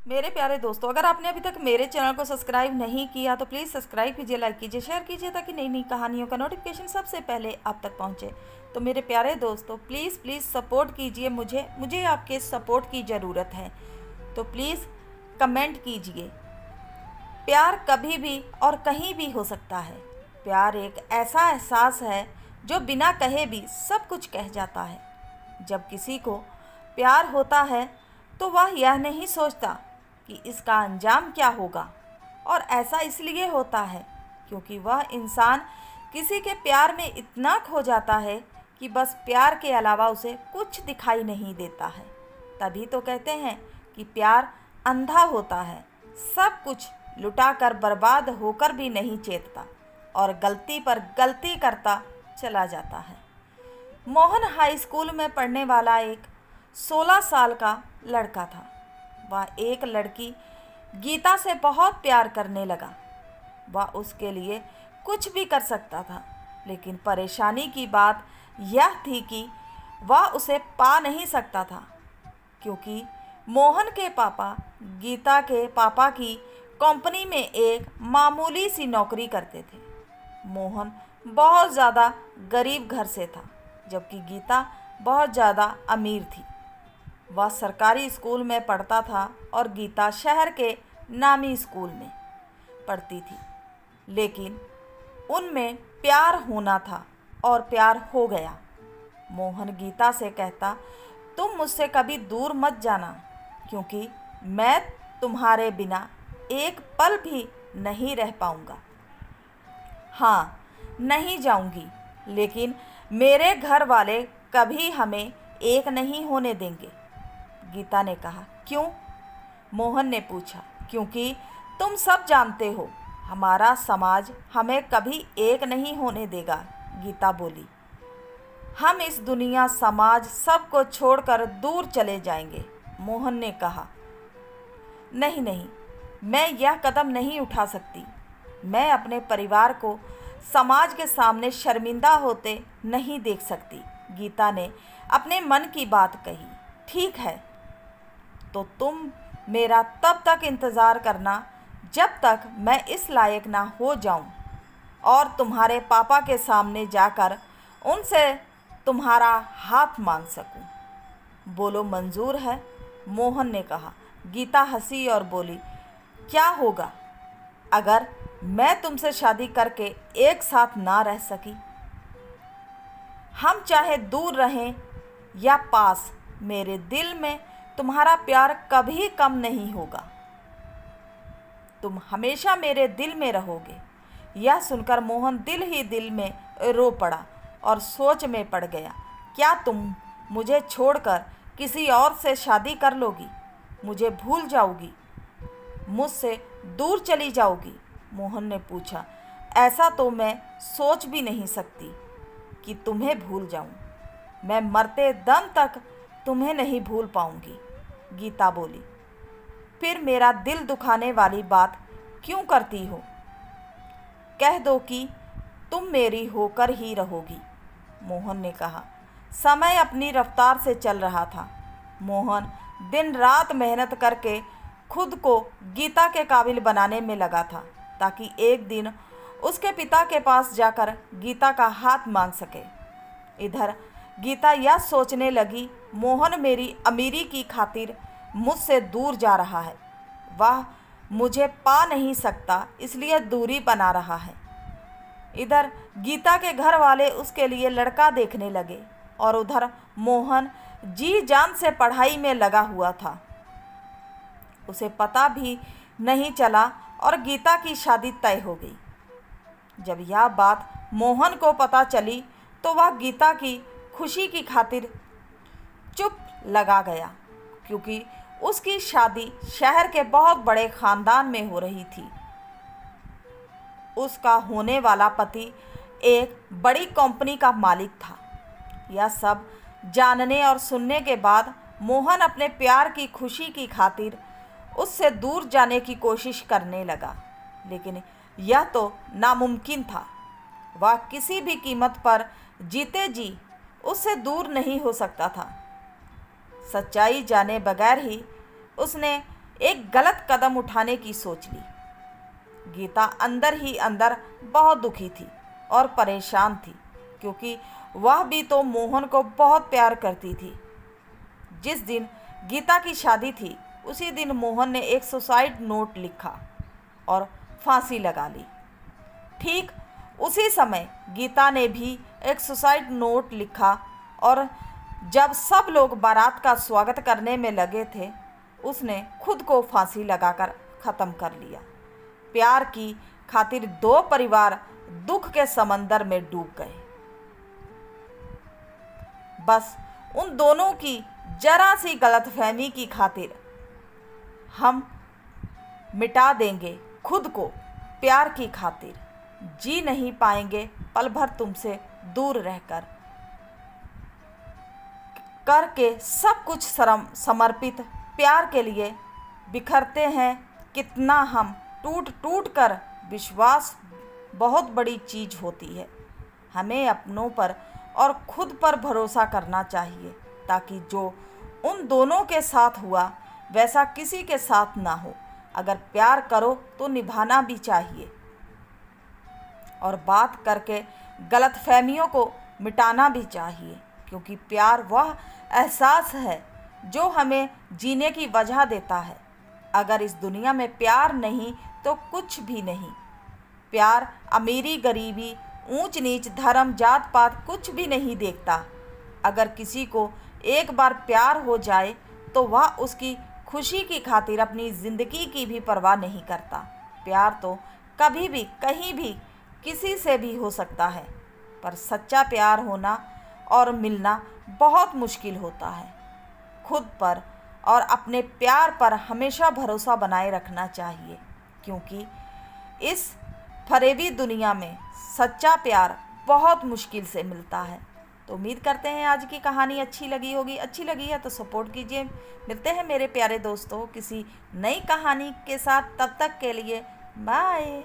मेरे प्यारे दोस्तों, अगर आपने अभी तक मेरे चैनल को सब्सक्राइब नहीं किया तो प्लीज़ सब्सक्राइब कीजिए, लाइक कीजिए, शेयर कीजिए ताकि नई नई कहानियों का नोटिफिकेशन सबसे पहले आप तक पहुंचे। तो मेरे प्यारे दोस्तों, प्लीज़ सपोर्ट कीजिए मुझे आपके सपोर्ट की ज़रूरत है। तो प्लीज़ कमेंट कीजिए। प्यार कभी भी और कहीं भी हो सकता है। प्यार एक ऐसा एहसास है जो बिना कहे भी सब कुछ कह जाता है। जब किसी को प्यार होता है तो वह यह नहीं सोचता कि इसका अंजाम क्या होगा, और ऐसा इसलिए होता है क्योंकि वह इंसान किसी के प्यार में इतना खो जाता है कि बस प्यार के अलावा उसे कुछ दिखाई नहीं देता है। तभी तो कहते हैं कि प्यार अंधा होता है, सब कुछ लुटाकर बर्बाद होकर भी नहीं चेतता और गलती पर गलती करता चला जाता है। मोहन हाई स्कूल में पढ़ने वाला एक 16 साल का लड़का था। वह एक लड़की गीता से बहुत प्यार करने लगा। वह उसके लिए कुछ भी कर सकता था, लेकिन परेशानी की बात यह थी कि वह उसे पा नहीं सकता था क्योंकि मोहन के पापा गीता के पापा की कंपनी में एक मामूली सी नौकरी करते थे। मोहन बहुत ज़्यादा गरीब घर से था, जबकि गीता बहुत ज़्यादा अमीर थी। वह सरकारी स्कूल में पढ़ता था और गीता शहर के नामी स्कूल में पढ़ती थी, लेकिन उनमें प्यार होना था और प्यार हो गया। मोहन गीता से कहता, तुम मुझसे कभी दूर मत जाना क्योंकि मैं तुम्हारे बिना एक पल भी नहीं रह पाऊँगा। हाँ, नहीं जाऊँगी, लेकिन मेरे घर वाले कभी हमें एक नहीं होने देंगे। गीता ने कहा। क्यों? मोहन ने पूछा। क्योंकि तुम सब जानते हो, हमारा समाज हमें कभी एक नहीं होने देगा, गीता बोली। हम इस दुनिया, समाज, सब को छोड़कर दूर चले जाएंगे, मोहन ने कहा। नहीं, मैं यह कदम नहीं उठा सकती। मैं अपने परिवार को समाज के सामने शर्मिंदा होते नहीं देख सकती, गीता ने अपने मन की बात कही। ठीक है, तो तुम मेरा तब तक इंतज़ार करना जब तक मैं इस लायक ना हो जाऊं और तुम्हारे पापा के सामने जाकर उनसे तुम्हारा हाथ मांग सकूं। बोलो, मंजूर है? मोहन ने कहा। गीता हंसी और बोली, क्या होगा अगर मैं तुमसे शादी करके एक साथ ना रह सकी? हम चाहे दूर रहें या पास, मेरे दिल में तुम्हारा प्यार कभी कम नहीं होगा। तुम हमेशा मेरे दिल में रहोगे। यह सुनकर मोहन दिल ही दिल में रो पड़ा और सोच में पड़ गया। क्या तुम मुझे छोड़कर किसी और से शादी कर लोगी? मुझे भूल जाओगी? मुझसे दूर चली जाओगी? मोहन ने पूछा। ऐसा तो मैं सोच भी नहीं सकती कि तुम्हें भूल जाऊं। मैं मरते दम तक तुम्हें नहीं भूल पाऊंगी, गीता बोली। फिर मेरा दिल दुखाने वाली बात क्यों करती हो? कह दो कि तुम मेरी होकर ही रहोगी, मोहन ने कहा। समय अपनी रफ्तार से चल रहा था। मोहन दिन रात मेहनत करके खुद को गीता के काबिल बनाने में लगा था ताकि एक दिन उसके पिता के पास जाकर गीता का हाथ मांग सके। इधर गीता यह सोचने लगी, मोहन मेरी अमीरी की खातिर मुझसे दूर जा रहा है। वह मुझे पा नहीं सकता, इसलिए दूरी बना रहा है। इधर गीता के घर वाले उसके लिए लड़का देखने लगे और उधर मोहन जी जान से पढ़ाई में लगा हुआ था। उसे पता भी नहीं चला और गीता की शादी तय हो गई। जब यह बात मोहन को पता चली तो वह गीता की खुशी की खातिर चुप लगा गया क्योंकि उसकी शादी शहर के बहुत बड़े ख़ानदान में हो रही थी। उसका होने वाला पति एक बड़ी कंपनी का मालिक था। यह सब जानने और सुनने के बाद मोहन अपने प्यार की खुशी की खातिर उससे दूर जाने की कोशिश करने लगा, लेकिन यह तो नामुमकिन था। वह किसी भी कीमत पर जीते जी उससे दूर नहीं हो सकता था। सच्चाई जाने बगैर ही उसने एक गलत कदम उठाने की सोच ली। गीता अंदर ही अंदर बहुत दुखी थी और परेशान थी, क्योंकि वह भी तो मोहन को बहुत प्यार करती थी। जिस दिन गीता की शादी थी उसी दिन मोहन ने एक सुसाइड नोट लिखा और फांसी लगा ली। ठीक उसी समय गीता ने भी एक सुसाइड नोट लिखा और जब सब लोग बारात का स्वागत करने में लगे थे, उसने खुद को फांसी लगाकर ख़त्म कर लिया। प्यार की खातिर दो परिवार दुख के समंदर में डूब गए। बस उन दोनों की जरा सी गलतफहमी की खातिर हम मिटा देंगे खुद को प्यार की खातिर, जी नहीं पाएंगे पल भर तुमसे दूर रहकर, करके सब कुछ समर्पित प्यार के लिए बिखरते हैं कितना हम टूट टूट कर। विश्वास बहुत बड़ी चीज़ होती है। हमें अपनों पर और खुद पर भरोसा करना चाहिए, ताकि जो उन दोनों के साथ हुआ वैसा किसी के साथ ना हो। अगर प्यार करो तो निभाना भी चाहिए और बात करके गलतफहमियों को मिटाना भी चाहिए, क्योंकि प्यार वह एहसास है जो हमें जीने की वजह देता है। अगर इस दुनिया में प्यार नहीं तो कुछ भी नहीं। प्यार अमीरी गरीबी ऊंच नीच धर्म जात पात कुछ भी नहीं देखता। अगर किसी को एक बार प्यार हो जाए तो वह उसकी खुशी की खातिर अपनी ज़िंदगी की भी परवाह नहीं करता। प्यार तो कभी भी कहीं भी किसी से भी हो सकता है, पर सच्चा प्यार होना और मिलना बहुत मुश्किल होता है। खुद पर और अपने प्यार पर हमेशा भरोसा बनाए रखना चाहिए, क्योंकि इस फरेबी दुनिया में सच्चा प्यार बहुत मुश्किल से मिलता है। तो उम्मीद करते हैं आज की कहानी अच्छी लगी होगी। अच्छी लगी है तो सपोर्ट कीजिए। मिलते हैं मेरे प्यारे दोस्तों किसी नई कहानी के साथ। तब तक के लिए बाय।